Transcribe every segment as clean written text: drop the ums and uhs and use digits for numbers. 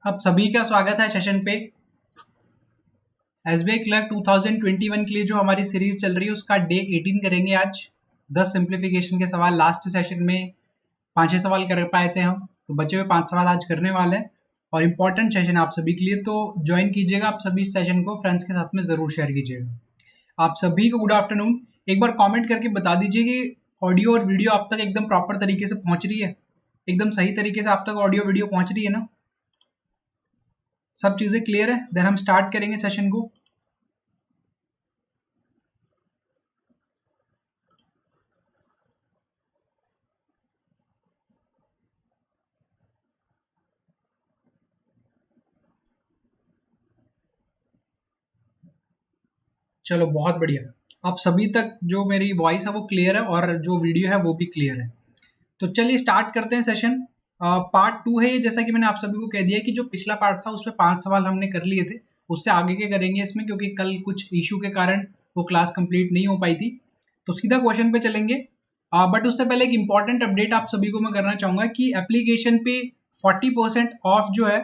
आप सभी का स्वागत है सेशन पे। एसबीआई क्लर्क 2021 के लिए जो हमारी सीरीज चल रही है उसका डे 18 करेंगे आज। 10 सिंप्लीफिकेशन के सवाल लास्ट सेशन में 5-6 सवाल कर पाए थे हम, तो बचे हुए 5 सवाल आज करने वाले हैं और इम्पोर्टेंट सेशन आप सभी के लिए, तो ज्वाइन कीजिएगा। आप सभी इस सेशन को फ्रेंड्स के साथ में जरूर शेयर कीजिएगा। आप सभी को गुड आफ्टरनून। एक बार कॉमेंट करके बता दीजिए कि ऑडियो और वीडियो आप तक एकदम प्रॉपर तरीके से पहुंच रही है, एकदम सही तरीके से आप तक ऑडियो वीडियो पहुंच रही है ना, सब चीजें क्लियर है। देन हम स्टार्ट करेंगे सेशन को। चलो बहुत बढ़िया, आप सभी तक जो मेरी वॉइस है वो क्लियर है और जो वीडियो है वो भी क्लियर है। तो चलिए स्टार्ट करते हैं सेशन। पार्ट 2 है ये, जैसा कि मैंने आप सभी को कह दिया कि जो पिछला पार्ट था उसमें 5 सवाल हमने कर लिए थे, उससे आगे के करेंगे इसमें, क्योंकि कल कुछ इशू के कारण वो क्लास कंप्लीट नहीं हो पाई थी। तो सीधा क्वेश्चन पे चलेंगे। बट उससे पहले एक इंपॉर्टेंट अपडेट आप सभी को मैं करना चाहूंगा कि एप्लीकेशन पे 40% ऑफ जो है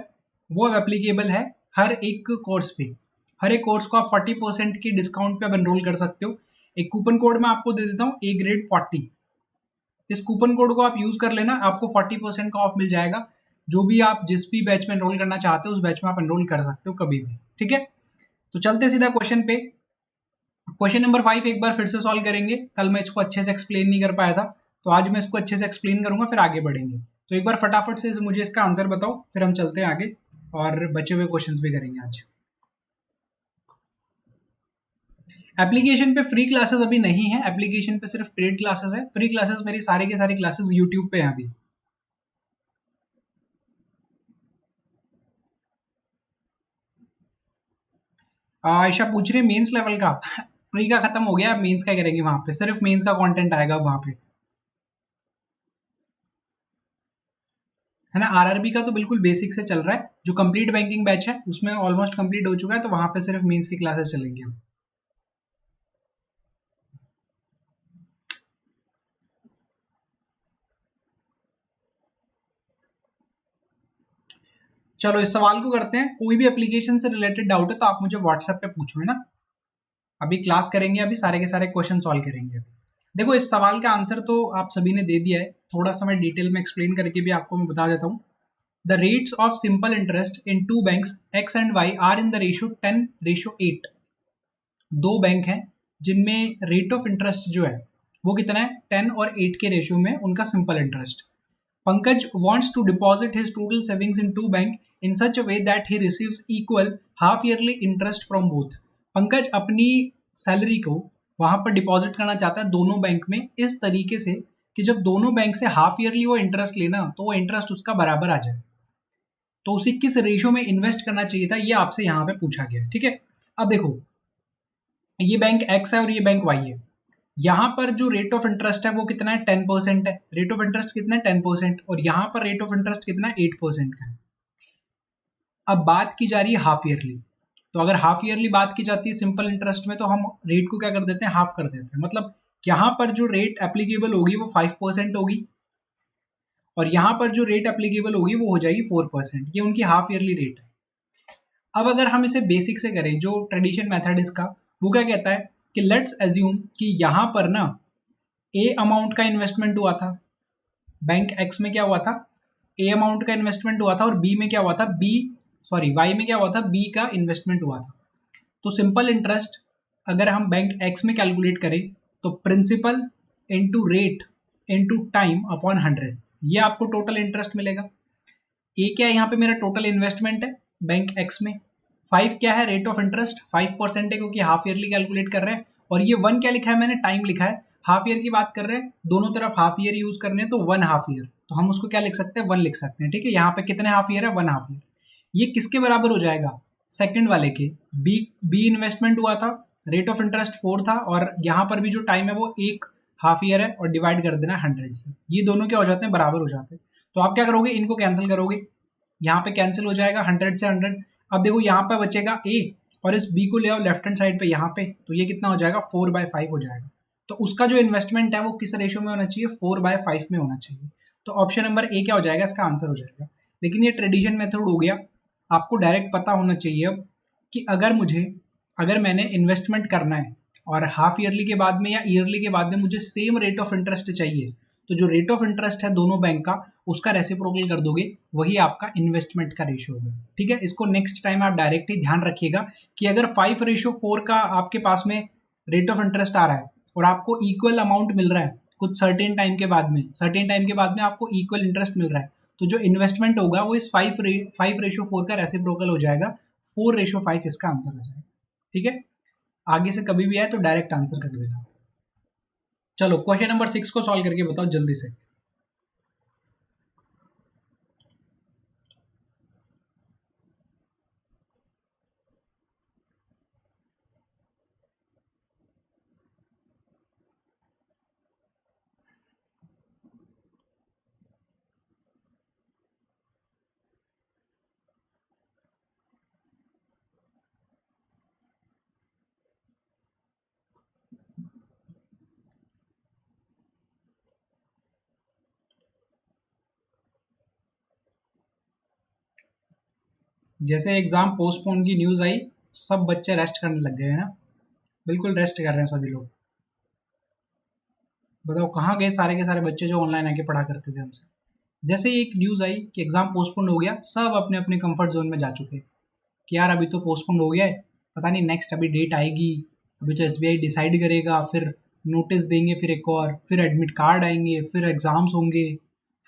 वो अब एप्लीकेबल है हर एक कोर्स पे। हर एक कोर्स को आप 40% की डिस्काउंट पे अब एनरोल कर सकते हो। एक कूपन कोड मैं आपको दे देता हूँ, ए ग्रेड 40। इस कूपन कोड को आप यूज कर लेना, आपको 40% का ऑफ मिल जाएगा। जो भी आप जिस भी बैच में एनरोल करना चाहते हो उस बैच में आप एनरोल कर सकते हो कभी भी, ठीक है। तो चलते सीधा क्वेश्चन पे। क्वेश्चन नंबर 5 एक बार फिर से सॉल्व करेंगे। कल मैं इसको अच्छे से एक्सप्लेन नहीं कर पाया था, तो आज मैं इसको अच्छे से एक्सप्लेन करूंगा, फिर आगे बढ़ेंगे। तो एक बार फटाफट से मुझे इसका आंसर बताओ, फिर हम चलते हैं आगे और बचे हुए क्वेश्चंस भी करेंगे आज। एप्लीकेशन पे फ्री क्लासेस अभी नहीं है, एप्लीकेशन पे सिर्फ पेड क्लासेस है। फ्री क्लासेस मेरी सारी की सारी क्लासेस यूट्यूब पे हैं अभी। आयशा पूछ रही है मेंस लेवल का फ्री का खत्म हो गया, मेंस का करेंगे, वहां पे सिर्फ मेंस का कंटेंट आएगा वहां पे, है ना। आरआरबी का तो बिल्कुल बेसिक से चल रहा है, जो कंप्लीट बैंकिंग बैच है उसमें ऑलमोस्ट कंप्लीट हो चुका है, तो वहां पे सिर्फ मेंस की क्लासेस चलेंगे। चलो इस सवाल को करते हैं। कोई भी एप्लीकेशन से रिलेटेड डाउट है तो आप मुझे व्हाट्सएप पे पूछो, है ना। अभी क्लास करेंगे, अभी सारे के सारे क्वेश्चन सॉल्व करेंगे। देखो इस सवाल का आंसर तो आप सभी ने दे दिया है, थोड़ा सा मैं डिटेल में एक्सप्लेन करके भी आपको मैं बता देता हूँ। The rates of simple interest in two banks X and Y are in the ratio 10:8। दो बैंक हैं जिनमें रेट ऑफ इंटरेस्ट जो है वो कितना है, 10 और 8 के रेशियो में उनका simple interest. Pankaj wants to deposit his total savings in two bank in such a way that he receives equal half yearly interest from both. Pankaj अपनी सैलरी को वहां पर डिपॉजिट करना चाहता है दोनों बैंक में इस तरीके से कि जब दोनों बैंक से हाफ ईयरली वो इंटरेस्ट लेना तो वो इंटरेस्ट उसका बराबर आ जाए। तो उसे किस रेशियो में इन्वेस्ट करना चाहिए था ये आपसे यहाँ पे पूछा गया है, ठीक है। अब देखो ये बैंक एक्स है और ये बैंक वाई है। यहाँ पर जो रेट ऑफ इंटरेस्ट है वो कितना है, 10% है। रेट ऑफ इंटरेस्ट कितना है, 10%। और यहाँ पर रेट ऑफ इंटरेस्ट कितना है, 8% का है। अब बात की जा रही है हाफ ईयरली, तो अगर हाफ ईयरली बात की जाती है सिंपल इंटरेस्ट में तो हम रेट को क्या कर देते हैं, हाफ कर देते हैं। मतलब यहाँ पर जो रेट एप्लीकेबल होगी वो 5% होगी और यहाँ पर जो रेट एप्लीकेबल होगी वो हो जाएगी 4%। ये उनकी हाफ ईयरली रेट है। अब अगर हम इसे बेसिक से करें, जो ट्रेडिशन मेथड इसका वो क्या कहता है कि लेट्स एज्यूम कि यहाँ पर ना ए अमाउंट का इन्वेस्टमेंट हुआ था, बैंक एक्स में क्या हुआ था, ए अमाउंट का इन्वेस्टमेंट हुआ था, और बी में क्या हुआ था, वाई में क्या हुआ था, बी का इन्वेस्टमेंट हुआ था। तो सिंपल इंटरेस्ट अगर हम बैंक एक्स में कैलकुलेट करें तो principal into rate into time upon 100, ये आपको टोटल इंटरेस्ट मिलेगा। ए क्या है, यहाँ पे मेरा टोटल इन्वेस्टमेंट है बैंक एक्स में। 5 क्या है, रेट ऑफ इंटरेस्ट 5% है क्योंकि हाफ ईयरली कैलकुलेट कर रहे हैं। और ये 1 क्या लिखा है मैंने, टाइम लिखा है। हाफ ईयर की बात कर रहे हैं, दोनों तरफ हाफ ईयर यूज करने हैं, तो 1 हाफ ईयर, तो हम उसको क्या लिख सकते हैं, 1 लिख सकते हैं, ठीक है। यहाँ पे कितने हाफ ईयर है, 1 हाफ ईयर। ये किसके बराबर हो जाएगा, सेकंड वाले के। बी इन्वेस्टमेंट हुआ था, रेट ऑफ इंटरेस्ट 4 था, और यहाँ पर भी जो टाइम है वो 1 हाफ ईयर है, और डिवाइड कर देना 100 से। ये दोनों क्या हो जाते हैं, बराबर हो जाते हैं। तो आप क्या करोगे, इनको कैंसिल करोगे, यहाँ पे कैंसिल हो जाएगा 100 से 100। अब देखो यहाँ पे बचेगा ए, और इस बी को ले आओ लेफ्ट हैंड साइड पे यहाँ पे, तो ये कितना हो जाएगा, 4/5 हो जाएगा। तो उसका जो इन्वेस्टमेंट है वो किस रेशियो में होना चाहिए, 4/5 में होना चाहिए। तो ऑप्शन नंबर ए क्या हो जाएगा, इसका आंसर हो जाएगा। लेकिन ये ट्रेडिशन मेथड हो गया, आपको डायरेक्ट पता होना चाहिए अब कि अगर मैंने इन्वेस्टमेंट करना है और हाफ ईयरली के बाद में या ईयरली के बाद में मुझे सेम रेट ऑफ इंटरेस्ट चाहिए, तो जो रेट ऑफ इंटरेस्ट है दोनों बैंक का उसका रेसिप्रोकल कर दोगे, वही आपका इन्वेस्टमेंट का रेशियो होगा। ठीक है, इसको नेक्स्ट टाइम आप डायरेक्ट ही ध्यान रखिएगा कि अगर 5:4 का आपके पास में रेट ऑफ इंटरेस्ट आ रहा है और आपको इक्वल अमाउंट मिल रहा है कुछ सर्टेन टाइम के बाद में आपको इक्वल इंटरेस्ट मिल रहा है, तो जो इन्वेस्टमेंट होगा वो इस 5:4 का रेसिप्रोकल हो जाएगा, 4:5 इसका आंसर आ जाएगा। ठीक है, आगे से कभी भी आए तो डायरेक्ट आंसर कर देना। चलो क्वेश्चन नंबर 6 को सॉल्व करके बताओ जल्दी से। जैसे एग्जाम पोस्टपोन की न्यूज आई, सब बच्चे रेस्ट करने लग गए हैं ना, बिल्कुल रेस्ट कर रहे हैं सभी लोग। बताओ कहाँ गए सारे के सारे बच्चे जो ऑनलाइन आके पढ़ा करते थे हमसे। जैसे ही एक न्यूज आई कि एग्जाम पोस्टपोन हो गया, सब अपने अपने कंफर्ट जोन में जा चुके कि यार अभी तो पोस्टपोन हो गया है, पता नहीं नेक्स्ट अभी डेट आएगी, अभी तो एसबीआई डिसाइड करेगा, फिर नोटिस देंगे, फिर एक और, फिर एडमिट कार्ड आएंगे, फिर एग्जाम्स होंगे,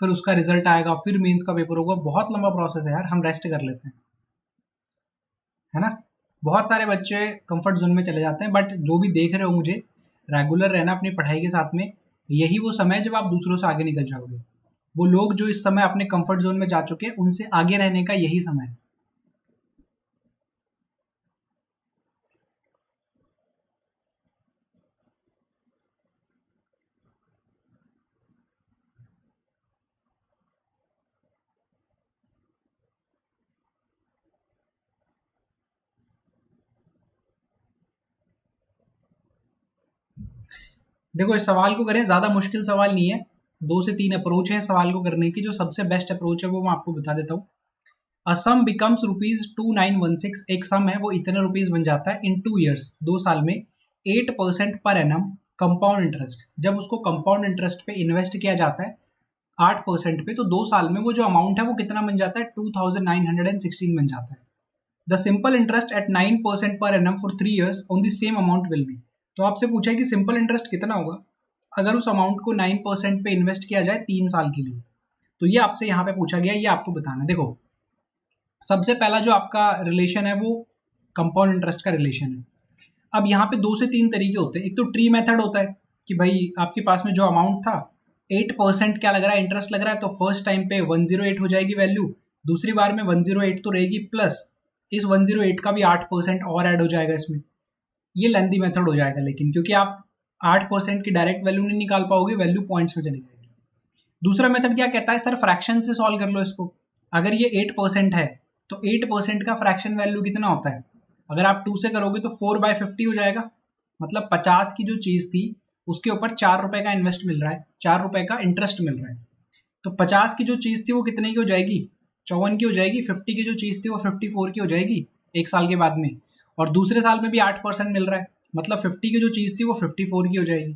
फिर उसका रिजल्ट आएगा, फिर मेंस का पेपर होगा, बहुत लंबा प्रोसेस है यार, हम रेस्ट कर लेते हैं, है ना। बहुत सारे बच्चे कंफर्ट जोन में चले जाते हैं, बट जो भी देख रहे हो मुझे, रेगुलर रहना अपनी पढ़ाई के साथ में, यही वो समय है जब आप दूसरों से आगे निकल जाओगे। वो लोग जो इस समय अपने कंफर्ट जोन में जा चुके हैं, उनसे आगे रहने का यही समय है। देखो इस सवाल को करें, ज्यादा मुश्किल सवाल नहीं है, 2 से 3 अप्रोच है सवाल को करने की, जो सबसे बेस्ट अप्रोच है वो मैं आपको बता देता हूँ। अ सम बिकम्स ₹2916, एक सम है वो इतने रुपीज बन जाता है इन 2 years, 2 साल में, 8% पर एनम कंपाउंड इंटरेस्ट। जब उसको कंपाउंड इंटरेस्ट पे इन्वेस्ट किया जाता है 8% पे, तो 2 साल में वो जो अमाउंट है वो कितना बन जाता है, 2916 बन जाता है। The simple interest eight 9% per annum for 3 years on the same amount will be. तो आपसे पूछा है कि सिंपल इंटरेस्ट कितना होगा अगर उस अमाउंट को 9% पे इन्वेस्ट किया जाए 3 साल के लिए। तो ये आपसे यहाँ पे पूछा गया, ये आपको बताना। देखो सबसे पहला जो आपका रिलेशन है वो कंपाउंड इंटरेस्ट का रिलेशन है। अब यहाँ पे 2 से 3 तरीके होते हैं। एक तो ट्री मेथड होता है कि भाई आपके पास में जो अमाउंट था 8% क्या लग रहा है, इंटरेस्ट लग रहा है, तो फर्स्ट टाइम पे 108 हो जाएगी वैल्यू, दूसरी बार में 108 तो रहेगी, प्लस इस 108 का भी 8% और ऐड हो जाएगा इसमें। ये लेंथी मेथड हो जाएगा, लेकिन क्योंकि आप 8% की डायरेक्ट वैल्यू नहीं निकाल पाओगे, वैल्यू पॉइंट्स में चली जाएगी। दूसरा मेथड क्या कहता है, सर फ्रैक्शन से सॉल्व कर लो इसको। अगर ये 8% है तो 8% का फ्रैक्शन वैल्यू कितना होता है, अगर आप 2 से करोगे तो 4/50 हो जाएगा, मतलब 50 की जो चीज थी उसके ऊपर 4 रुपए का इन्वेस्ट मिल रहा है, 4 रुपए का इंटरेस्ट मिल रहा है, तो 50 की जो चीज थी वो कितने की हो जाएगी, 54 की हो जाएगी। 50 की जो चीज थी वो 54 की हो जाएगी एक साल के बाद में, और दूसरे साल में भी 8% मिल रहा है, मतलब 50 की जो चीज थी वो 54 की हो जाएगी।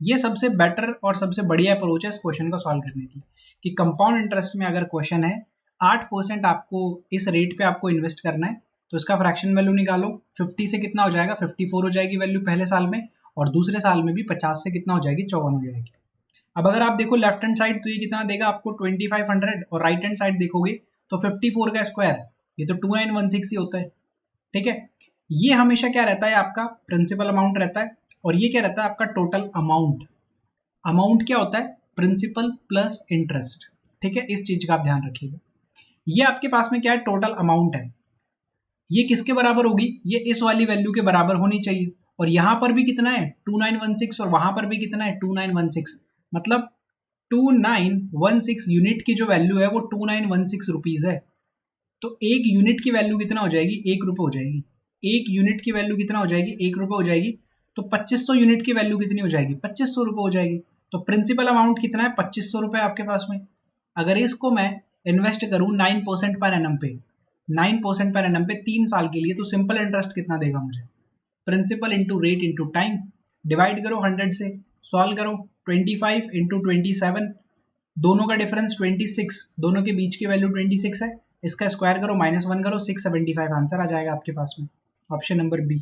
ये सबसे बेटर और सबसे बढ़िया अप्रोच है इस क्वेश्चन को सॉल्व करने की, कि कंपाउंड इंटरेस्ट में अगर क्वेश्चन है 8% आपको इस रेट पे आपको इन्वेस्ट करना है, तो इसका फ्रैक्शन वैल्यू निकालो, 50 से कितना हो जाएगा, 54 हो जाएगी वैल्यू पहले साल में, और दूसरे साल में भी 50 से कितना हो जाएगी, 54 हो जाएगी। अब अगर आप देखो लेफ्ट हैंड साइड तो ये कितना देगा आपको 2500, और राइट हैंड साइड देखोगे तो 54 का स्क्वायर, ये तो 2916 ही होता है। ठीक है, ये हमेशा क्या रहता है, आपका प्रिंसिपल अमाउंट रहता है, और ये क्या रहता है आपका टोटल अमाउंट। अमाउंट क्या होता है, प्रिंसिपल प्लस इंटरेस्ट। ठीक है, इस चीज का आप ध्यान रखिएगा। ये आपके पास में क्या है, टोटल अमाउंट है, ये किसके बराबर होगी, ये इस वाली वैल्यू के बराबर होनी चाहिए, और यहां पर भी कितना है 2916, और वहां पर भी कितना है 2916, मतलब 2916 यूनिट की जो वैल्यू है वो 2916 रुपीज है। तो एक यूनिट की वैल्यू कितना हो जाएगी, 1 रुपये हो जाएगी। एक यूनिट की वैल्यू कितना हो जाएगी, 1 रुपये हो जाएगी। तो 2500 यूनिट की वैल्यू कितनी हो जाएगी, 2500 रुपये हो जाएगी। तो प्रिंसिपल अमाउंट कितना है, 2500 रुपये आपके पास में। अगर इसको मैं इन्वेस्ट करूं 9% पर एनम पे, 9% पर एनम पे 3 साल के लिए, तो सिंपल इंटरेस्ट कितना देगा मुझे? Principal into rate into time, divide करो 100 से, सॉल्व करो 25 इंटू 27, दोनों का डिफरेंस 26, दोनों के बीच की वैल्यू 26 है, इसका स्क्वायर करो -1 करो, 675 आंसर आ जाएगा आपके पास में। ऑप्शन नंबर बी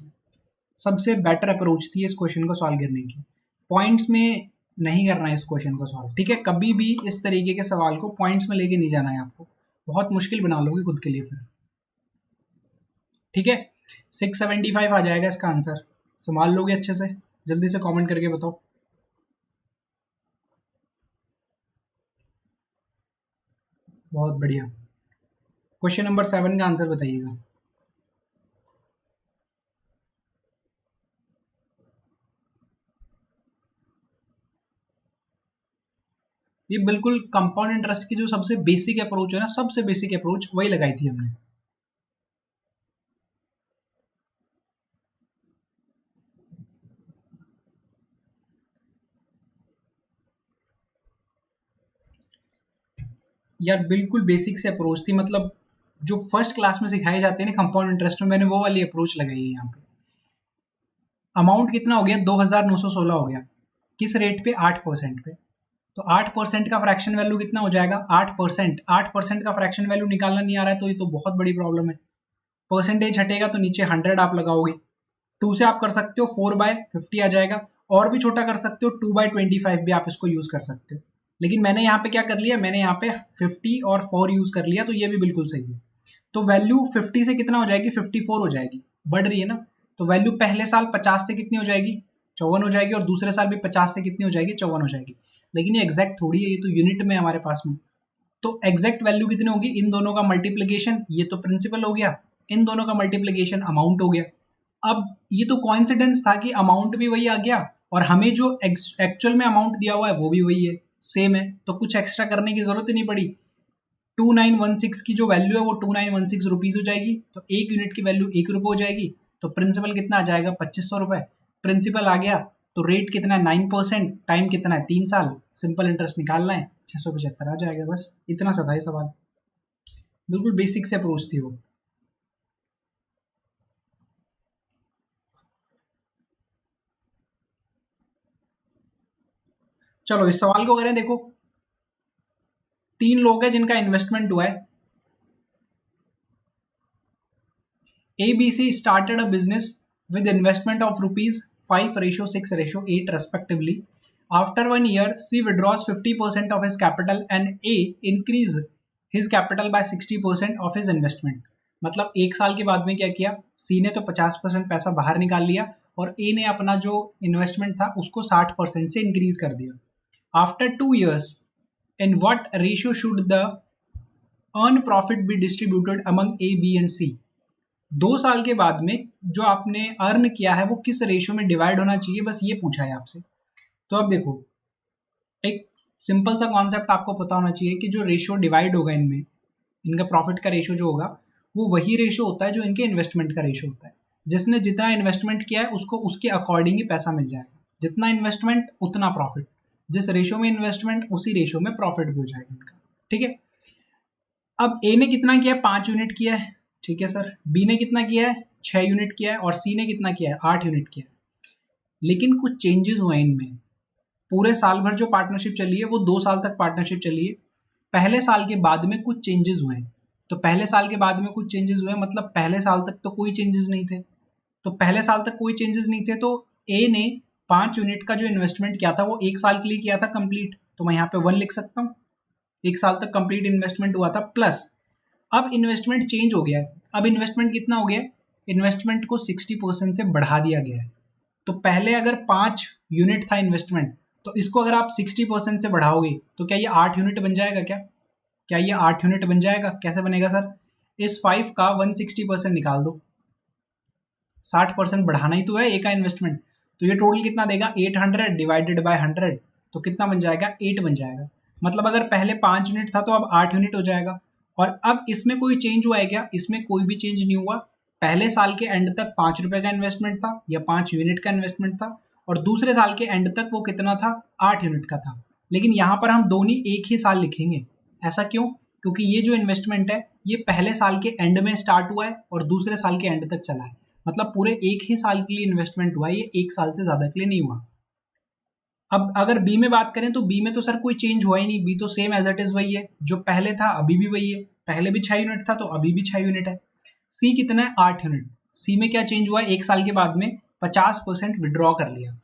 सबसे बेटर अप्रोच थी इस क्वेश्चन को सॉल्व करने की। पॉइंट्स में नहीं करना है इस क्वेश्चन को सॉल्व, ठीक है? कभी भी इस तरीके के सवाल को पॉइंट्स में लेके नहीं जाना है आपको, बहुत मुश्किल बना लोगे खुद के लिए फिर, ठीक है? 675 आ जाएगा इसका आंसर। संभाल लोगे अच्छे से? जल्दी से कमेंट करके बताओ। बहुत बढ़िया। क्वेश्चन नंबर 7 का आंसर बताइएगा। ये बिल्कुल कंपाउंड इंटरेस्ट की जो सबसे बेसिक अप्रोच है ना, सबसे बेसिक अप्रोच वही लगाई थी हमने। यार बिल्कुल बेसिक से अप्रोच थी, मतलब जो फर्स्ट क्लास में सिखाए जाते हैं ना कंपाउंड इंटरेस्ट में, मैंने वो वाली अप्रोच लगाई है यहाँ पे। अमाउंट कितना हो गया? 2916 हो गया। किस रेट पे? 8% पे। तो 8% का फ्रैक्शन वैल्यू कितना हो जाएगा? 8%। 8% का फ्रैक्शन वैल्यू निकालना नहीं आ रहा है तो ये तो बहुत बड़ी प्रॉब्लम है। परसेंटेज हटेगा तो नीचे 100 आप लगाओगे। 2 से आप कर सकते हो 4/50 आ जाएगा, और भी छोटा कर सकते हो 2/25 भी आप इसको यूज कर सकते हो। लेकिन मैंने यहाँ पे क्या कर लिया, मैंने यहाँ पे 50 और 4 यूज कर लिया, तो ये भी बिल्कुल सही है। तो वैल्यू 50 से कितना हो जाएगी? 54 हो जाएगी, बढ़ रही है ना। तो वैल्यू पहले साल 50 से कितनी हो जाएगी? 54 हो जाएगी, और दूसरे साल भी 50 से कितनी हो जाएगी? 54 हो जाएगी। लेकिन ये एग्जैक्ट थोड़ी है, ये तो यूनिट में हमारे पास में। तो एग्जैक्ट वैल्यू कितनी होगी? इन दोनों का मल्टीप्लीकेशन, ये तो प्रिंसिपल हो गया, इन दोनों का मल्टीप्लीकेशन अमाउंट हो गया। अब ये तो कोइंसिडेंस था कि अमाउंट भी वही आ गया, और हमें जो एक्चुअल में अमाउंट दिया हुआ है वो भी वही है, सेम है, तो कुछ एक्स्ट्रा करने की जरूरत ही नहीं पड़ी। 2916 की जो वैल्यू है वो 2916 रुपीज हो जाएगी, तो एक यूनिट की वैल्यू 1 रुपये हो जाएगी। तो प्रिंसिपल कितना आ जाएगा? 2500 रुपए। प्रिंसिपल आ गया, तो रेट कितना है? 9%। टाइम कितना है? 3 साल। सिंपल इंटरेस्ट निकालना है, 675 आ जाएगा। बस इतना सा था ये सवाल, बिल्कुल बेसिक से अप्रोच थी वो। चलो इस सवाल को करें। देखो 3 लोग हैं जिनका इन्वेस्टमेंट हुआ है। ABC started a business with investment of ₹5:6:8 respectively. After 1 year, C withdraws 50% of his capital and A increase his capital by 60% of his investment. मतलब 1 साल के बाद में क्या किया? C ने तो 50% पैसा बाहर निकाल लिया, और A ने अपना जो इन्वेस्टमेंट था उसको 60% से इंक्रीज कर दिया। After 2 years, in what ratio should the earn profit be distributed among A, B and C? 2 साल के बाद में जो आपने अर्न किया है वो किस रेशियो में डिवाइड होना चाहिए, बस ये पूछा है आपसे। तो अब देखो, एक सिंपल सा कॉन्सेप्ट आपको पता होना चाहिए कि जो रेशियो डिवाइड होगा इनमें, इनका प्रॉफिट का रेशियो जो होगा वो वही रेशियो होता है जो इनके इन्वेस्टमेंट का रेशियो होता है। जिसने जितना इन्वेस्टमेंट किया है उसको उसके अकॉर्डिंग ही पैसा मिल जाएगा। जितना इन्वेस्टमेंट उतना प्रॉफिट, जिस रेशियो में इन्वेस्टमेंट उसी रेशियो में प्रॉफिट भी हो जाएगा इनका, ठीक है? अब ए ने कितना किया है? 5 यूनिट किया है, ठीक है सर। बी ने कितना किया है? 6 यूनिट किया है, और सी ने कितना किया है? 8 यूनिट किया है। लेकिन कुछ चेंजेस हुए इनमें। पूरे साल भर जो पार्टनरशिप चली है वो 2 साल तक पार्टनरशिप चली है। पहले साल के बाद में कुछ चेंजेस हुए। तो पहले साल के बाद में कुछ चेंजेस हुए मतलब पहले साल तक तो कोई चेंजेस नहीं थे। तो पहले साल तक कोई चेंजेस नहीं थे, तो ए ने 5 यूनिट का जो इन्वेस्टमेंट किया था वो 1 साल के लिए किया था कंप्लीट, तो मैं यहाँ पे 1 लिख सकता हूँ। 1 साल तक कंप्लीट इन्वेस्टमेंट हुआ था, प्लस अब इन्वेस्टमेंट चेंज हो गया है। अब इन्वेस्टमेंट कितना हो गया है? इन्वेस्टमेंट को 60% से बढ़ा दिया गया है। तो पहले अगर 5 यूनिट था इन्वेस्टमेंट, तो इसको अगर आप 60% से बढ़ाओगे तो क्या ये 8 यूनिट बन जाएगा? क्या ये 8 यूनिट बन जाएगा? कैसे बनेगा सर? इस 5 का 160% निकाल दो, 60% बढ़ाना ही तो है ए का इन्वेस्टमेंट। तो ये टोटल कितना देगा? 800 डिवाइडेड बाय 100, तो कितना बन जाएगा? 8 बन जाएगा। मतलब अगर पहले 5 यूनिट था तो अब 8 यूनिट हो जाएगा। और अब इसमें कोई चेंज हुआ है क्या? इसमें कोई भी चेंज नहीं हुआ। पहले साल के एंड तक 5 रुपए का इन्वेस्टमेंट था या 5 यूनिट का इन्वेस्टमेंट था, और दूसरे साल के एंड तक वो कितना था? 8 यूनिट का था। लेकिन यहाँ पर हम दोनों एक ही साल लिखेंगे। ऐसा क्यों? क्योंकि ये जो इन्वेस्टमेंट है ये पहले साल के एंड में स्टार्ट हुआ है और दूसरे साल के एंड तक चला है, मतलब पूरे एक ही साल के लिए इन्वेस्टमेंट हुआ है, ये एक साल से ज्यादा के लिए नहीं हुआ। अब अगर बी में बात करें तो बी में तो सर कोई चेंज हुआ ही नहीं, बी तो सेम एज इट इज वही है, जो पहले था अभी भी वही है, पहले भी 6 यूनिट था तो अभी भी 6 यूनिट है। सी कितना है, 8 यूनिट। सी में क्या चेंज हुआ है, एक साल के बाद में 50% विड्रॉ कर लिया,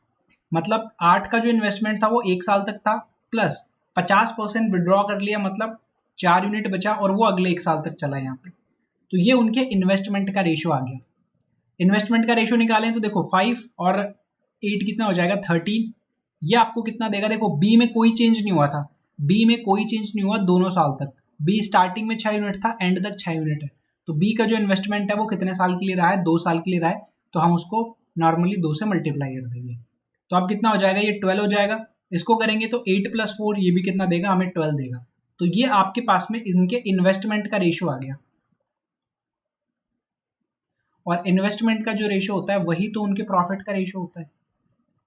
मतलब 8 का जो इन्वेस्टमेंट था वो एक साल तक था, प्लस 50% विड्रॉ कर लिया, मतलब 4 यूनिट बचा और वो अगले एक साल तक चला यहाँ पे। तो ये उनके इन्वेस्टमेंट का रेशियो आ गया। इन्वेस्टमेंट का रेशियो निकालें तो देखो 5 और 8 कितना हो जाएगा 13। ये आपको कितना देगा, देखो बी में कोई चेंज नहीं हुआ था, बी में कोई चेंज नहीं हुआ दोनों साल तक, बी स्टार्टिंग में 6 यूनिट था, एंड तक 6 यूनिट है, तो बी का जो इन्वेस्टमेंट है वो कितने साल के लिए रहा है, 2 साल के लिए रहा है, तो हम उसको नॉर्मली 2 से मल्टीप्लाई कर देंगे। तो अब कितना हो जाएगा, ये 12 हो जाएगा। इसको करेंगे तो 8 + 4 ये भी कितना देगा, हमें 12 देगा। तो ये आपके पास में इनके इन्वेस्टमेंट का रेशियो आ गया, और इन्वेस्टमेंट का जो रेशियो होता है वही तो उनके प्रॉफिट का रेशियो होता है।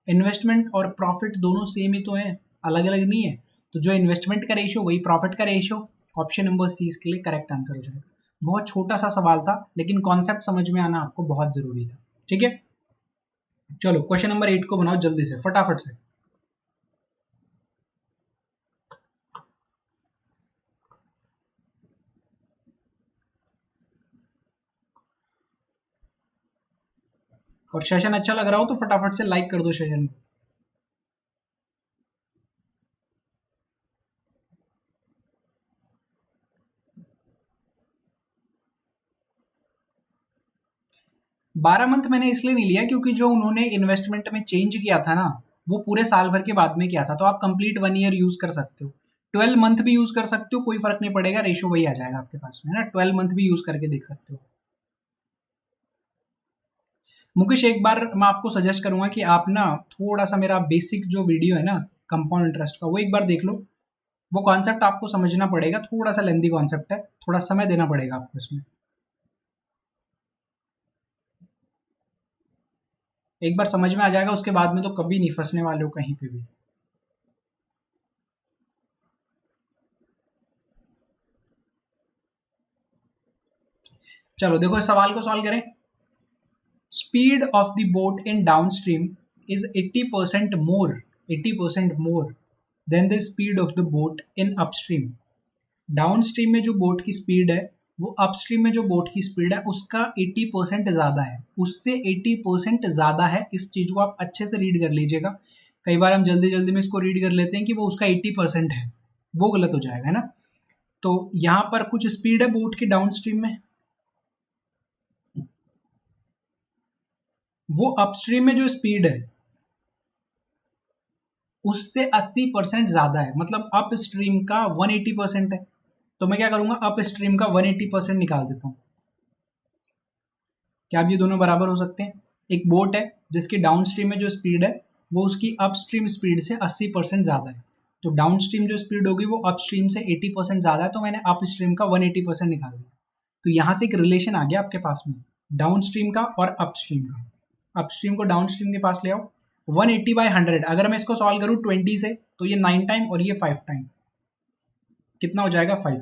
इन्वेस्टमेंट और प्रॉफिट दोनों सेम ही तो है, अलग अलग नहीं है। तो जो इन्वेस्टमेंट का रेशियो वही प्रॉफिट का रेशियो। ऑप्शन नंबर सी इसके लिए करेक्ट आंसर हो जाएगा। बहुत छोटा सा सवाल था, लेकिन कॉन्सेप्ट समझ में आना आपको बहुत जरूरी था। ठीक है, चलो क्वेश्चन नंबर 8 को बनाओ जल्दी से, फटाफट से। और सेशन अच्छा लग रहा हो तो फटाफट से लाइक कर दो सेशन को। बारह मंथ मैंने इसलिए नहीं लिया क्योंकि जो उन्होंने इन्वेस्टमेंट में चेंज किया था ना वो पूरे साल भर के बाद में किया था, तो आप कंप्लीट 1 ईयर यूज कर सकते हो, 12 मंथ भी यूज कर सकते हो, कोई फर्क नहीं पड़ेगा, रेशियो वही आ जाएगा आपके पास में, है ना। 12 मंथ भी यूज करके देख सकते हो। मुकेश एक बार मैं आपको सजेस्ट करूंगा कि आप ना थोड़ा सा मेरा बेसिक जो वीडियो है ना कंपाउंड इंटरेस्ट का वो एक बार देख लो, वो कॉन्सेप्ट आपको समझना पड़ेगा, थोड़ा सा लेंदी कॉन्सेप्ट है, थोड़ा समय देना पड़ेगा आपको इसमें। एक बार समझ में आ जाएगा उसके बाद में तो कभी नहीं फंसने वाले हो कहीं पे भी। चलो देखो इस सवाल को सॉल्व करें। Speed of the boat in downstream is 80% more than the speed of the boat in upstream. Downstream में जो बोट की स्पीड है वो अपस्ट्रीम में जो बोट की स्पीड है उसका 80% ज्यादा है, उससे 80% ज्यादा है। इस चीज को आप अच्छे से रीड कर लीजिएगा। कई बार हम जल्दी जल्दी में इसको रीड कर लेते हैं कि वो उसका 80% है, वो गलत हो जाएगा, है ना। तो यहां पर कुछ स्पीड है बोट की डाउनस्ट्रीम में, वो अपस्ट्रीम में जो स्पीड है उससे 80% ज्यादा है, मतलब अप स्ट्रीम का 180% है। तो मैं क्या करूंगा, अप स्ट्रीम का 180% निकाल देता हूं। क्या अब ये दोनों बराबर हो सकते हैं। एक बोट है जिसकी डाउन स्ट्रीम में जो स्पीड है वो उसकी अप स्ट्रीम स्पीड से 80% ज्यादा है, तो डाउन स्ट्रीम जो स्पीड होगी वो अप स्ट्रीम से 80% ज्यादा है, तो मैंने अप स्ट्रीम का 180% निकाल दिया। तो यहां से एक रिलेशन आ गया आपके पास में डाउन स्ट्रीम का और अप स्ट्रीम का। अप स्ट्रीम को डाउन स्ट्रीम के पास ले आओ, 180/100, अगर मैं इसको सॉल्व करूं 20 से तो ये 9 टाइम और ये 5 टाइम, कितना हो जाएगा 5।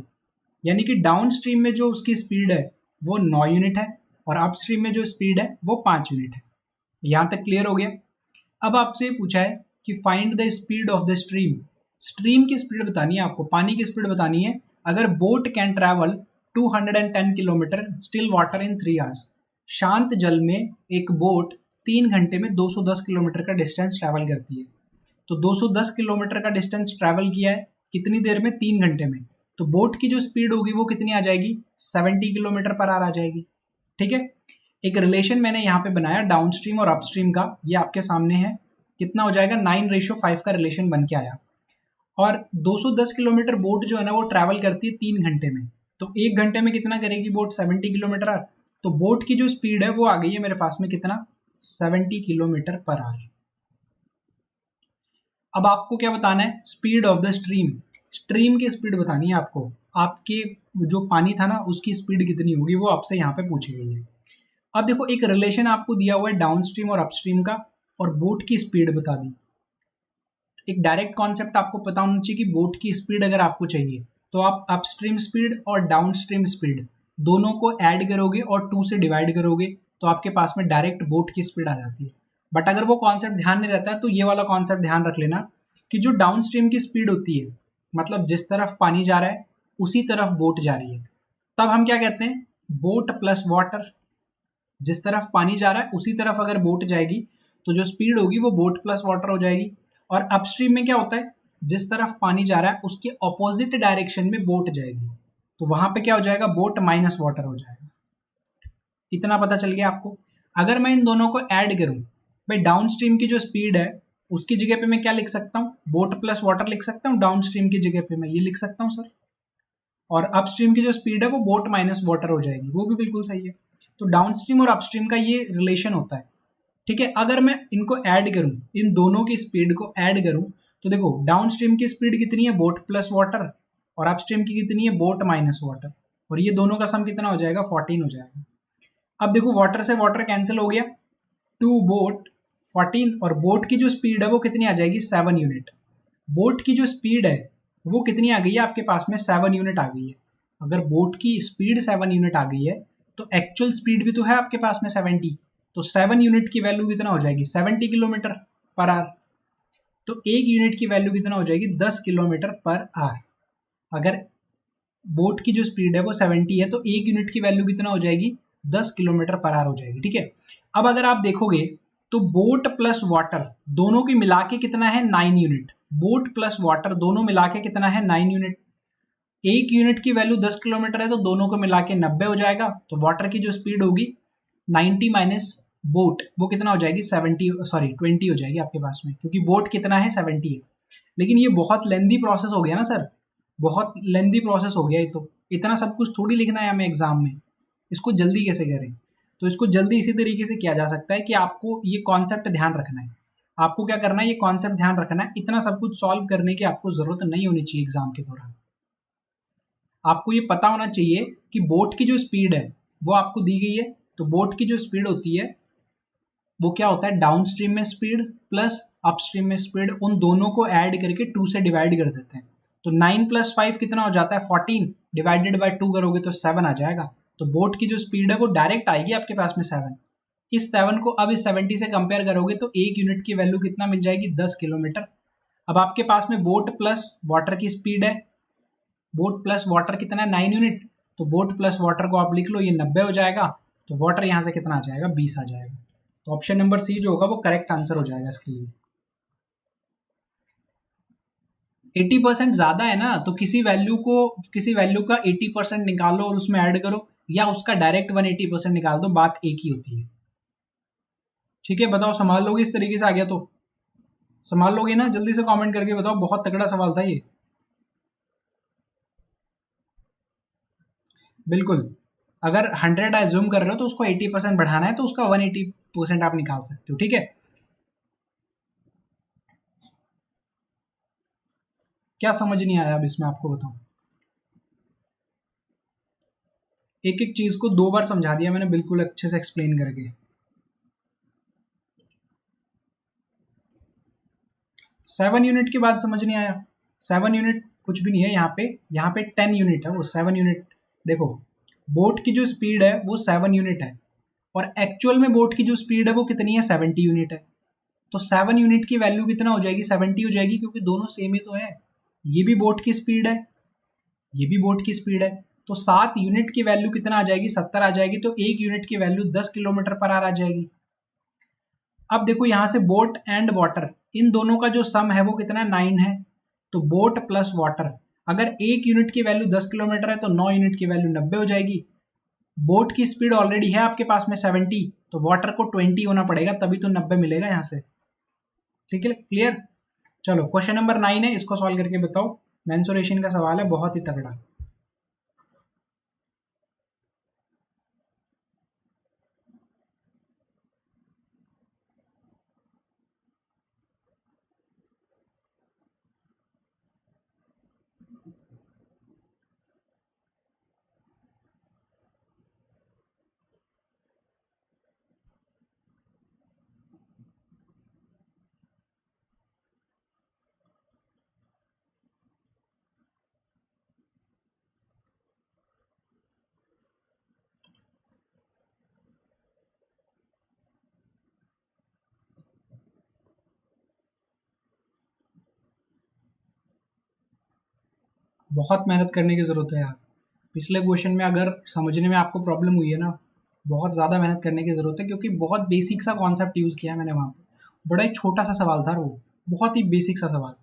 यानी कि डाउन स्ट्रीम में जो उसकी स्पीड है वो 9 यूनिट है और अप स्ट्रीम में जो स्पीड है वो 5 यूनिट है। यहां तक क्लियर हो गया। अब आपसे पूछा है कि find the speed of the stream. Stream की स्पीड बतानी है आपको, पानी की स्पीड बतानी है। अगर boat can travel 210 kilometre still water in 3 hours, शांत जल में एक बोट 3 घंटे में 210 किलोमीटर का डिस्टेंस ट्रैवल करती है। तो 210 किलोमीटर का डिस्टेंस ट्रैवल किया है कितनी देर में, 3 घंटे में। तो बोट की जो स्पीड होगी वो कितनी आ जाएगी, 70 किलोमीटर पर आवर आ जाएगी। ठीक है, एक रिलेशन मैंने यहाँ पे बनाया डाउन स्ट्रीम और अपस्ट्रीम का, ये आपके सामने है। कितना हो जाएगा, 9:5 का रिलेशन बन के आया। और 210 किलोमीटर बोट जो है ना वो ट्रैवल करती है 3 घंटे में, तो 1 घंटे में कितना करेगी बोट, 70 किलोमीटर आवर। तो बोट की जो स्पीड है वो आ गई है मेरे पास में कितना, 70 किलोमीटर पर आवर। अब आपको क्या बताना है, speed of the stream. Stream की स्पीड बतानी है आपको, आपके जो पानी था ना उसकी स्पीड कितनी होगी वो आपसे यहाँ पे पूछी गई है। अब देखो एक रिलेशन आपको दिया हुआ है डाउन स्ट्रीम और अपस्ट्रीम का, और बोट की स्पीड बता दी। एक डायरेक्ट कॉन्सेप्ट आपको पता होना चाहिए कि बोट की स्पीड अगर आपको चाहिए तो आप अपस्ट्रीम स्पीड और डाउनस्ट्रीम स्पीड दोनों को ऐड करोगे और 2 से डिवाइड करोगे तो आपके पास में डायरेक्ट बोट की स्पीड आ जाती है। बट अगर वो कॉन्सेप्ट ध्यान नहीं रहता है तो ये वाला कॉन्सेप्ट ध्यान रख लेना कि जो डाउनस्ट्रीम की स्पीड होती है, मतलब जिस तरफ पानी जा रहा है उसी तरफ बोट जा रही है, तब हम क्या कहते हैं, बोट प्लस वाटर। जिस तरफ पानी जा रहा है उसी तरफ अगर बोट जाएगी तो जो स्पीड होगी वो बोट प्लस वाटर हो जाएगी। और अपस्ट्रीम में क्या होता है, जिस तरफ पानी जा रहा है उसके ऑपोजिट डायरेक्शन में बोट जाएगी, तो वहां पे क्या हो जाएगा, बोट माइनस वाटर हो जाएगा। इतना पता चल गया आपको। अगर मैं इन दोनों को ऐड करूं, भाई डाउन स्ट्रीम की जो स्पीड है उसकी जगह पे मैं क्या लिख सकता हूँ, बोट प्लस वाटर लिख सकता हूँ, डाउन स्ट्रीम की जगह पे मैं ये लिख सकता हूँ सर। और अपस्ट्रीम की जो स्पीड है वो बोट माइनस वाटर हो जाएगी, वो भी बिल्कुल सही है। तो डाउनस्ट्रीम और अपस्ट्रीम का ये रिलेशन होता है। ठीक है, अगर मैं इनको ऐड करूं, इन दोनों की स्पीड को ऐड करूं, तो देखो डाउनस्ट्रीम की स्पीड कितनी है, बोट प्लस वाटर, और अपस्ट्रीम की कितनी है, बोट माइनस वाटर, और ये दोनों का सम कितना हो जाएगा, 14 हो जाएगा। अब देखो वाटर से वाटर कैंसिल हो गया, 2 बोट 14, और बोट की जो स्पीड है वो कितनी आ जाएगी, 7 यूनिट। बोट की जो स्पीड है वो कितनी आ गई है आपके पास में, 7 यूनिट आ गई है। अगर बोट की स्पीड 7 यूनिट आ गई है तो एक्चुअल स्पीड भी तो है आपके पास में 70, तो 7 यूनिट की वैल्यू कितना हो जाएगी, 70 किलोमीटर पर आवर। तो एक यूनिट की वैल्यू कितना हो जाएगी, 10 किलोमीटर पर आवर। अगर बोट की जो स्पीड है वो 70 है तो एक यूनिट की वैल्यू कितना हो जाएगी, 10 किलोमीटर पर आवर हो जाएगी। ठीक है, अब अगर आप देखोगे तो बोट प्लस वाटर दोनों की मिला के कितना है, 9 यूनिट। बोट प्लस वाटर दोनों मिला के कितना है, 9 यूनिट। एक यूनिट की वैल्यू 10 किलोमीटर है तो दोनों को मिला के 90 हो जाएगा। तो वाटर की जो स्पीड होगी 90 माइनस बोट, वो कितना हो जाएगी, 70, सॉरी 20 हो जाएगी आपके पास में, क्योंकि बोट कितना है, 70 है। लेकिन ये बहुत लेंदी प्रोसेस हो गया ना सर, बहुत लेंदी प्रोसेस हो गया। ये तो इतना सब कुछ थोड़ी लिखना है हमें एग्जाम में, इसको जल्दी कैसे करें। तो इसको जल्दी इसी तरीके से किया जा सकता है कि आपको ये कॉन्सेप्ट ध्यान रखना है। आपको क्या करना है, ये कॉन्सेप्ट ध्यान रखना है, इतना सब कुछ सॉल्व करने की आपको जरूरत नहीं होनी चाहिए एग्जाम के दौरान। आपको ये पता होना चाहिए कि बोट की जो स्पीड है वो आपको दी गई है, तो बोट की जो स्पीड होती है वो क्या होता है, डाउन स्ट्रीम में स्पीड प्लस अपस्ट्रीम में स्पीड, उन दोनों को ऐड करके 2 से डिवाइड कर देते हैं। तो 9 प्लस 5 कितना हो जाता है, 14, डिवाइडेड बाय 2 करोगे तो 7 आ जाएगा। तो बोट की जो स्पीड है वो डायरेक्ट आएगी आपके पास में 7। इस 7 को अब इस 70 से कंपेयर करोगे तो एक यूनिट की वैल्यू कितना मिल जाएगी, 10 किलोमीटर। अब आपके पास में बोट प्लस वाटर की स्पीड है, बोट प्लस वाटर कितना है, 9 यूनिट। तो बोट प्लस वाटर को आप लिख लो, ये 90 हो जाएगा। तो वाटर यहाँ से कितना आ जाएगा, 20 आ जाएगा। तो ऑप्शन नंबर सी जो होगा वो करेक्ट आंसर हो जाएगा इसके लिए। 80% ज्यादा है ना, तो किसी वैल्यू का 80% निकालो और उसमें ऐड करो, या उसका डायरेक्ट 180% निकाल दो, बात एक ही होती है। ठीक है, बताओ संभाल लोगे, इस तरीके से आ गया तो संभाल लोगे ना, जल्दी से कमेंट करके बताओ, बहुत तगड़ा सवाल था ये। बिल्कुल, अगर 100 एज्यूम कर रहे हो तो उसको 80% बढ़ाना है तो उसका 180% आप निकाल सकते हो। ठीक है, क्या समझ नहीं आया अब इसमें आपको बताओ। एक एक चीज को 2 बार समझा दिया मैंने, बिल्कुल अच्छे से एक्सप्लेन करके। 7 यूनिट की बात समझ नहीं आया। 7 यूनिट कुछ भी नहीं है यहाँ पे 10 यूनिट है, वो 7 यूनिट। देखो बोट की जो स्पीड है वो 7 यूनिट है, और एक्चुअल में बोट की जो स्पीड है वो कितनी है, 70 यूनिट है। तो 7 यूनिट की वैल्यू कितना हो जाएगी, 70 हो जाएगी, क्योंकि दोनों सेम ही तो है। ये भी बोट की स्पीड है, ये भी बोट की स्पीड है। तो 7 यूनिट की वैल्यू कितना आ जाएगी, 70 आ जाएगी। तो एक यूनिट की वैल्यू 10 किलोमीटर पर आवर आ जाएगी। अब देखो यहाँ से बोट एंड वाटर, इन दोनों का जो सम है वो कितना है, 9 है। तो बोट प्लस वाटर, अगर एक यूनिट की वैल्यू 10 किलोमीटर है तो 9 यूनिट की वैल्यू 90 हो जाएगी। बोट की स्पीड ऑलरेडी है आपके पास में 70, तो वाटर को 20 होना पड़ेगा तभी तो 90 मिलेगा यहाँ से। ठीक है, क्लियर। चलो क्वेश्चन नंबर 9 है, इसको सॉल्व करके बताओ। मेंसुरेशन का सवाल है, बहुत ही तगड़ा। बहुत मेहनत करने की ज़रूरत है यार। पिछले क्वेश्चन में अगर समझने में आपको प्रॉब्लम हुई है ना, बहुत ज़्यादा मेहनत करने की ज़रूरत है, क्योंकि बहुत बेसिक सा कॉन्सेप्ट यूज़ किया है मैंने वहाँ पे। बड़ा ही छोटा सा सवाल था वो, बहुत ही बेसिक सा सवाल।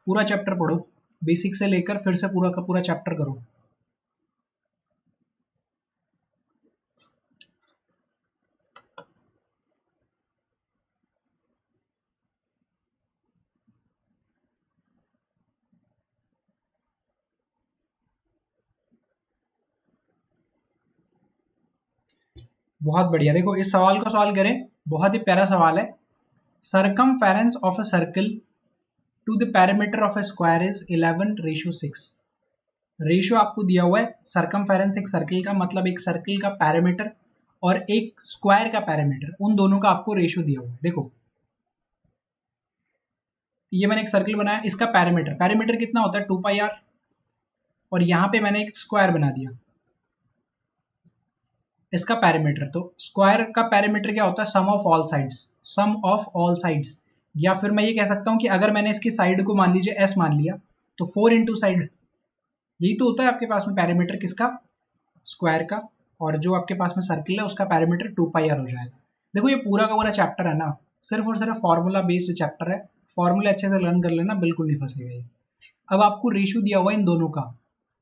पूरा चैप्टर पढ़ो, बेसिक से लेकर फिर से पूरा का पूरा चैप्टर करो। बहुत बढ़िया। देखो इस सवाल को सॉल्व करें, बहुत ही प्यारा सवाल है। Circumference of a circle to the parameter of a square is 11:6। Ratio आपको दिया हुआ है, सरकमफेरेंस एक सर्कल का मतलब एक सर्कल का पैरामीटर और एक स्क्वायर का पैरामीटर, उन दोनों का आपको रेशियो दिया हुआ है। देखो ये मैंने एक सर्कल बनाया, इसका पैरामीटर, पैरामीटर कितना होता है 2πr, और यहां पे मैंने एक स्क्वायर बना दिया इसका पैरामीटर। तो स्क्वायर का पैरामीटर क्या होता है, sum of all sides, sum of all sides. या फिर मैं ये कह सकता हूं कि अगर मैंने इसकी साइड को मान लीजिए s मान लिया, तो 4 इंटू साइड, यही तो होता है आपके पास में पैरामीटर किसका, स्क्वायर का। और जो आपके पास में सर्कल है उसका पैरामीटर 2πr हो जाएगा। देखो ये पूरा का पूरा चैप्टर है ना, सिर्फ और सिर्फ फॉर्मूला बेस्ड चैप्टर है, फॉर्मूले अच्छे से लर्न कर लेना, बिल्कुल नहीं फंसेगा ये। अब आपको रेशियो दिया हुआ है इन दोनों का,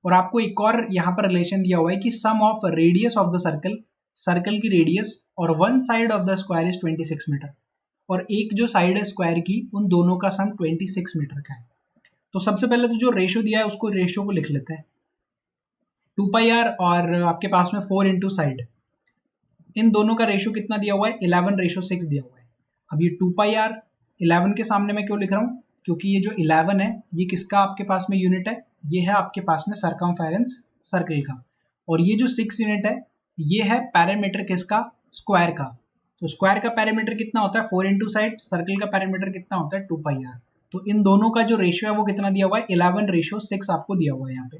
और आपको एक और यहाँ पर रिलेशन दिया हुआ है कि sum of radius of the circle, circle की रेडियस और one side of the square is 26 metre, और एक जो साइड है स्क्वायर की, उन दोनों का सम 26 मीटर का है। तो सबसे पहले तो जो रेशियो दिया है उसको, रेशियो को लिख लेते हैं। 2πr और आपके पास में 4 इंटू साइड, इन दोनों का रेशियो कितना दिया हुआ है, 11:6 दिया हुआ है। अब ये 2πr 11 के सामने मैं क्यों लिख रहा हूँ, क्योंकि ये जो 11 है ये किसका आपके पास में यूनिट है, ये है आपके पास में सरकमफेरेंस सर्कल का। और ये जो 6 यूनिट है ये है पैरामीटर किसका, स्क्वायर का। तो स्क्वायर का पैरामीटर कितना होता है 4 इंटू साइड, सर्कल का पैरामीटर कितना होता है 2πr। तो इन दोनों का जो रेशियो है वो कितना दिया हुआ है, 11:6 आपको दिया हुआ है यहाँ पे।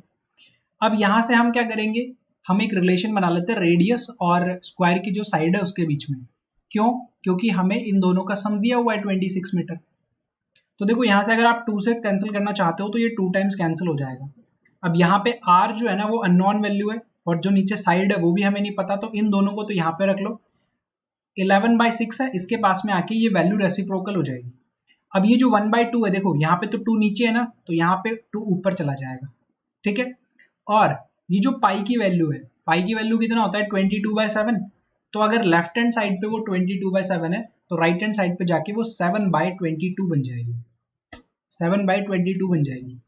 अब यहाँ से हम क्या करेंगे, हम एक रिलेशन बना लेते हैं रेडियस और स्क्वायर की जो साइड है उसके बीच में। क्यों, क्योंकि हमें इन दोनों का सम दिया हुआ है 26 मीटर। तो देखो यहाँ से अगर आप 2 से कैंसिल करना चाहते हो तो ये 2 टाइम्स कैंसिल हो जाएगा। अब यहाँ पे r जो है ना वो अननोन वैल्यू है, और जो नीचे साइड है वो भी हमें नहीं पता, तो इन दोनों को तो यहाँ पे रख लो। 11/6 है, इसके पास में आके ये वैल्यू रेसिप्रोकल हो जाएगी। अब ये जो 1/2 है, देखो यहाँ पे तो 2 नीचे है ना, तो यहाँ पे 2 ऊपर चला जाएगा, ठीक है। और ये जो पाई की वैल्यू है, पाई की वैल्यू कितना होता है 22/7। तो अगर लेफ्ट हैंड साइड पे वो 22/7 है, तो राइट हैंड साइड पे जाके वो 7/22 बन जाएगी, 7/22 बन जाएगी।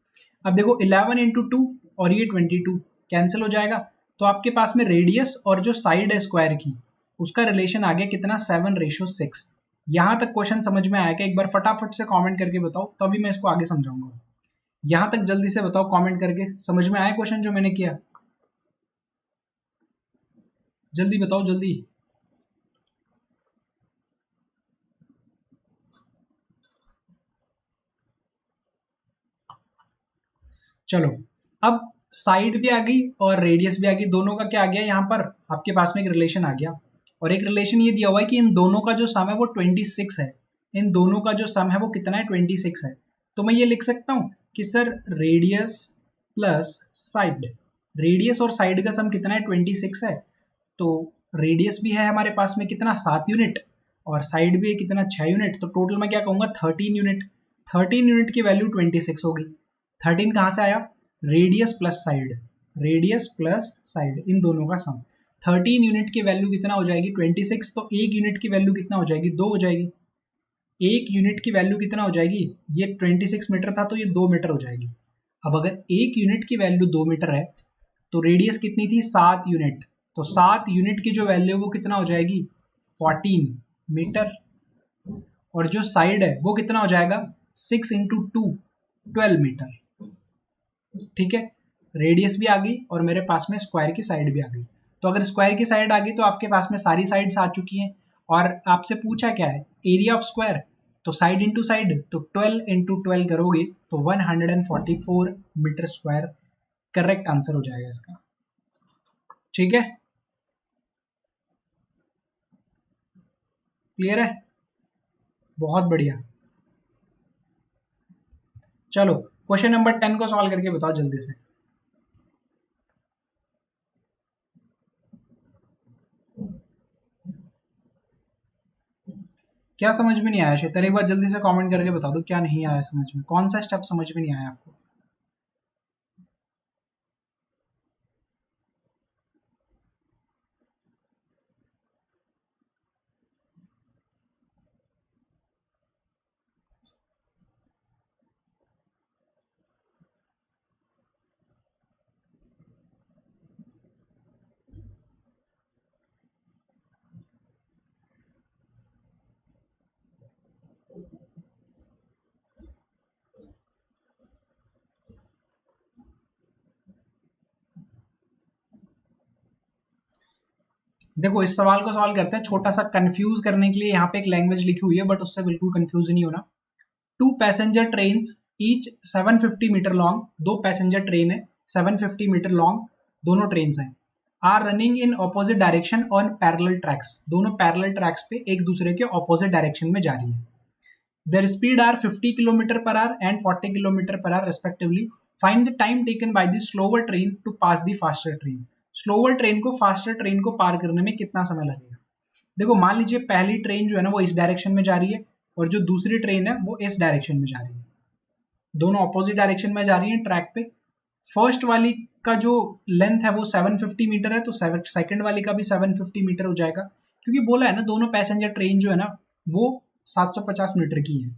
अब देखो 11 इंटू 2 और ये 22 कैंसिल हो जाएगा, तो आपके पास में रेडियस और जो साइड है स्क्वायर की उसका रिलेशन आ गया कितना, 7:6। यहां तक क्वेश्चन समझ में आया क्या, एक बार फटाफट से कमेंट करके बताओ, तभी मैं इसको आगे समझाऊंगा। यहां तक जल्दी से बताओ कमेंट करके, समझ में आया क्वेश्चन जो मैंने किया, जल्दी बताओ जल्दी। चलो अब साइड भी आ गई और रेडियस भी आ गई, दोनों का क्या आ गया, यहाँ पर आपके पास में एक रिलेशन आ गया। और एक रिलेशन ये दिया हुआ है कि इन दोनों का जो सम है वो 26 है, इन दोनों का जो सम है वो कितना है 26 है। तो मैं ये लिख सकता हूँ कि sir radius plus side, radius और साइड का सम कितना है 26 है। तो रेडियस भी है हमारे पास में कितना 7 यूनिट, और साइड भी है कितना 6 यूनिट, तो टोटल मैं क्या कहूँगा 13 यूनिट। 13 यूनिट की वैल्यू 26 होगी। 13 कहाँ से आया, radius plus side, radius plus side इन दोनों का सम। 13 यूनिट की वैल्यू कितना हो जाएगी 26, तो एक यूनिट की वैल्यू कितना हो जाएगी 2 हो जाएगी। एक यूनिट की वैल्यू कितना हो जाएगी, ये 26 मीटर था तो ये 2 मीटर हो जाएगी। अब अगर एक यूनिट की वैल्यू 2 मीटर है तो रेडियस कितनी थी 7 यूनिट, तो 7 यूनिट की जो वैल्यू वो कितना हो जाएगी 14 मीटर। और जो साइड है वो कितना हो जाएगा 6 इंटू 2 12 मीटर, ठीक है। रेडियस भी आ गई और मेरे पास में स्क्वायर की साइड भी आ गई। तो अगर स्क्वायर की साइड आ गई तो आपके पास में सारी साइड्स आ चुकी हैं। और आपसे पूछा क्या है, एरिया ऑफ स्क्वायर, तो साइड इंटू साइड, तो 12 इंटू 12 करोगे तो 144 मीटर स्क्वायर करेक्ट आंसर हो जाएगा इसका, ठीक है। क्लियर है। बहुत बढ़िया। चलो क्वेश्चन नंबर 10 को सॉल्व करके बताओ जल्दी से। क्या समझ में नहीं आया शेतर, एक बार जल्दी से कमेंट करके बता दो क्या नहीं आया समझ में, कौन सा स्टेप समझ में नहीं आया आपको। देखो इस सवाल को सॉल्व करते हैं, छोटा सा कंफ्यूज करने के लिए यहाँ पे एक लैंग्वेज लिखी हुई है, बट उससे बिल्कुल कंफ्यूज नहीं होना। Two passenger train each 750 metre long, दो पैसेंजर ट्रेन है 750 मीटर लॉन्ग, दोनों ट्रेन हैं, are running in opposite direction on parallel tracks, दोनों पैरेलल ट्रैक्स पे एक दूसरे के ऑपोजिट डायरेक्शन में जा रही है। Their speed are 50 kilometre per hour and 40 kilometre per hour respectively, find the time taken by the slower train to pass the faster train, slower train को फास्टर ट्रेन को पार करने में कितना समय लगेगा। देखो मान लीजिए पहली ट्रेन जो है ना वो इस डायरेक्शन में जा रही है और जो दूसरी ट्रेन है वो इस डायरेक्शन में जा रही है, दोनों ऑपोजिट डायरेक्शन में जा रही है ट्रैक पे। फर्स्ट वाली का जो लेंथ है वो 750 मीटर है, तो सेकंड वाली का भी 750 मीटर हो जाएगा, क्योंकि बोला है ना दोनों पैसेंजर ट्रेन जो है ना वो 750 मीटर की है।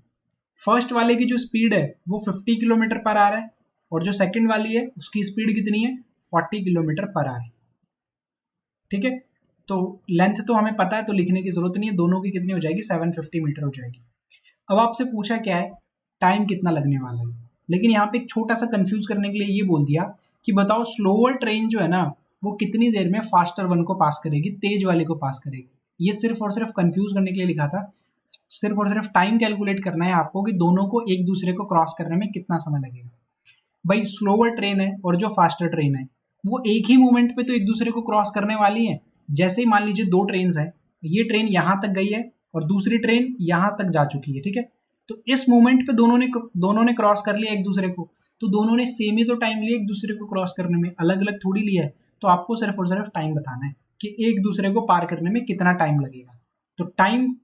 फर्स्ट वाले की जो स्पीड है वो 50 किलोमीटर पर आवर है और जो सेकंड वाली है उसकी स्पीड कितनी है 40 किलोमीटर पर आवर। ठीक है, तो लेंथ तो हमें पता है तो लिखने की जरूरत नहीं है, दोनों की कितनी हो जाएगी 750 मीटर हो जाएगी। अब आपसे पूछा क्या है टाइम कितना लगने वाला है, लेकिन यहाँ पे एक छोटा सा कंफ्यूज करने के लिए ये बोल दिया कि बताओ स्लोअर ट्रेन जो है ना वो कितनी देर में फास्टर वन को पास करेगी, तेज वाले को पास करेगी। ये सिर्फ और सिर्फ कंफ्यूज करने के लिए लिखा था, सिर्फ और सिर्फ टाइम कैलकुलेट करना है आपको कि दोनों को एक दूसरे को क्रॉस करने में कितना समय लगेगा। भाई स्लोअर ट्रेन है और जो फास्टर ट्रेन है वो एक ही मोमेंट पे तो एक दूसरे को क्रॉस करने वाली है। जैसे ही मान लीजिए दो ट्रेन है, ये ट्रेन यहां तक गई है और दूसरी ट्रेन यहां तक जा चुकी है, ठीक है, तो इस मोमेंट पे दोनों ने क्रॉस कर लिया एक दूसरे को, तो दोनों ने सेम ही तो टाइम लिया एक दूसरे को क्रॉस करने में, अलग अलग थोड़ी लिया है। तो आपको सिर्फ और सिर्फ टाइम बताना है कि एक दूसरे को पार करने में कितना टाइम लगेगा। तो टाइम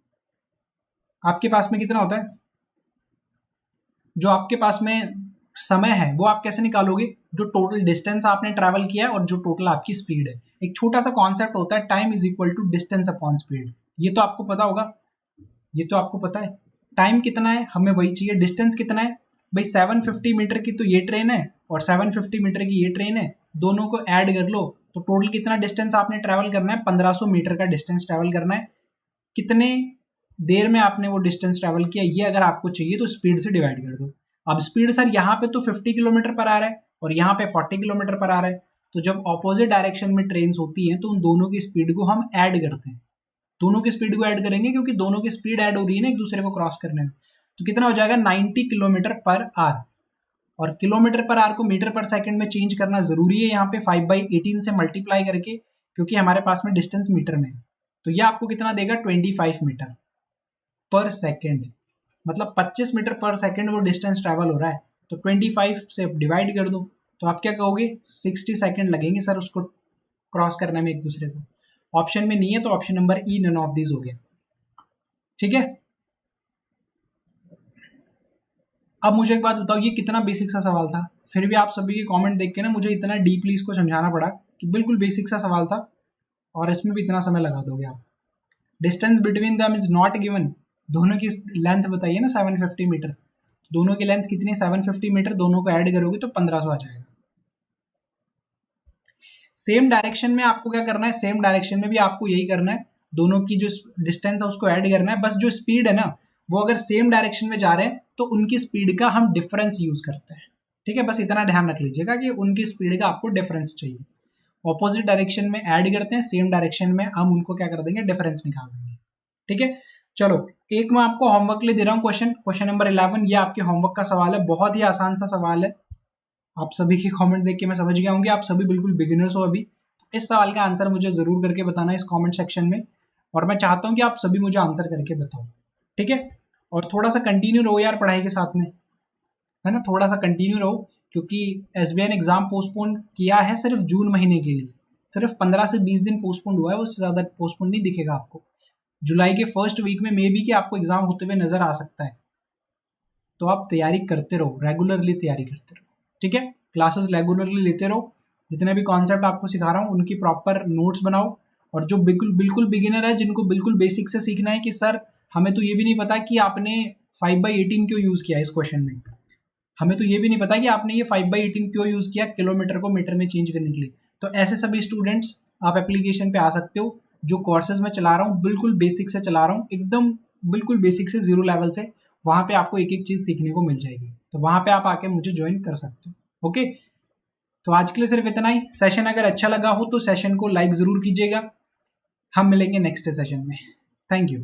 आपके पास में कितना होता है, जो आपके पास में समय है वो आप कैसे निकालोगे, जो टोटल डिस्टेंस आपने ट्रैवल किया है और जो टोटल आपकी स्पीड है। एक छोटा सा कॉन्सेप्ट होता है time is equal to distance upon speed, ये तो आपको पता होगा, ये तो आपको पता है। टाइम कितना है हमें वही चाहिए, डिस्टेंस कितना है भाई 750 मीटर की तो ये ट्रेन है और 750 मीटर की ये ट्रेन है, दोनों को ऐड कर लो तो टोटल कितना डिस्टेंस आपने ट्रैवल करना है, 1500 मीटर का डिस्टेंस ट्रैवल करना है। कितने देर में आपने वो डिस्टेंस ट्रैवल किया ये अगर आपको चाहिए तो स्पीड से डिवाइड कर दो। अब स्पीड सर यहाँ पे तो 50 किलोमीटर पर आ रहा है और यहाँ पे 40 किलोमीटर पर आ रहा है, तो जब ऑपोजिट डायरेक्शन में ट्रेन होती हैं तो उन दोनों की स्पीड को हम ऐड करते हैं, दोनों की स्पीड को ऐड करेंगे क्योंकि दोनों की स्पीड ऐड हो रही है ना एक दूसरे को क्रॉस करने में। तो कितना हो जाएगा 90 किलोमीटर पर आवर, और किलोमीटर पर आवर को मीटर पर सेकंड में चेंज करना जरूरी है यहाँ पे 5/18 से मल्टीप्लाई करके, क्योंकि हमारे पास में डिस्टेंस मीटर में। तो ये आपको कितना देगा 25 मीटर पर सेकेंड, मतलब 25 मीटर पर सेकेंड वो डिस्टेंस ट्रैवल हो रहा है, तो 25 से डिवाइड कर दो तो आप क्या कहोगे 60 सेकेंड लगेंगे सर उसको क्रॉस करने में एक दूसरे को। ऑप्शन में नहीं है तो option number E none of this हो गया। ठीक है, अब मुझे एक बात बताओ ये कितना बेसिक सा सवाल था, फिर भी आप सभी के कमेंट देख के ना मुझे इतना डीपली इसको समझाना पड़ा कि बिल्कुल बेसिक सा सवाल था और इसमें भी इतना समय लगा दोगे आप। Distance between them is not given, दोनों की लेंथ बताइए ना 750 मीटर, दोनों की लेंथ कितनी 750 मीटर, दोनों को ऐड करोगे तो 1500 आ जाएगा। सेम डायरेक्शन में आपको क्या करना है, सेम डायरेक्शन में भी आपको यही करना है, दोनों की जो डिस्टेंस है उसको ऐड करना है, बस जो स्पीड है ना वो अगर सेम डायरेक्शन में जा रहे हैं तो उनकी स्पीड का हम डिफरेंस यूज करते हैं। ठीक है, बस इतना ध्यान रख लीजिएगा कि उनकी स्पीड का आपको डिफरेंस चाहिए, ऑपोजिट डायरेक्शन में ऐड करते हैं, सेम डायरेक्शन में हम उनको क्या कर देंगे डिफरेंस निकाल देंगे। ठीक है, चलो एक मैं आपको होमवर्क के लिए दे रहा हूँ क्वेश्चन नंबर 11, ये आपके होमवर्क का सवाल है, बहुत ही आसान सा सवाल है। आप सभी के कमेंट देख के मैं समझ गया होंगे आप सभी बिल्कुल बिगिनर्स हो अभी, तो इस सवाल का आंसर मुझे जरूर करके बताना इस कमेंट सेक्शन में, और मैं चाहता हूं कि आप सभी मुझे आंसर करके बताओ। ठीक है, और थोड़ा सा कंटिन्यू रहो यार पढ़ाई के साथ में, है ना, थोड़ा सा कंटिन्यू रहो, क्योंकि एसबीआई ने एग्जाम पोस्टपोन किया है सिर्फ जून महीने के लिए, सिर्फ 15 से 20 दिन पोस्टपोन हुआ है, उससे ज़्यादा पोस्टपोन नहीं दिखेगा आपको। जुलाई के फर्स्ट वीक में मे बी कि आपको एग्जाम होते हुए नजर आ सकता है। तो आप तैयारी करते रहो, रेगुलरली तैयारी करते रहो, ठीक है, क्लासेस रेगुलरली लेते रहो, जितने भी कॉन्सेप्ट आपको सिखा रहा हूँ उनकी प्रॉपर नोट्स बनाओ। और जो बिल्कुल बिल्कुल बिगिनर है, जिनको बिल्कुल बेसिक से सीखना है कि सर हमें तो ये भी नहीं पता कि आपने 5/18 क्यों यूज किया इस क्वेश्चन में, हमें तो ये भी नहीं पता कि आपने ये 5/18 क्यों यूज किया किलोमीटर को मीटर में चेंज करने के लिए, तो ऐसे सभी स्टूडेंट्स आप एप्लीकेशन पे आ सकते हो। जो कोर्सेज मैं चला रहा हूँ बिल्कुल बेसिक से चला रहा हूँ, एकदम बिल्कुल बेसिक से, जीरो लेवल से, वहां पे आपको एक एक चीज सीखने को मिल जाएगी, तो वहां पे आप आके मुझे ज्वाइन कर सकते हो। ओके, तो आज के लिए सिर्फ इतना ही। सेशन अगर अच्छा लगा हो तो सेशन को लाइक जरूर कीजिएगा। हम मिलेंगे नेक्स्ट सेशन में। Thank you.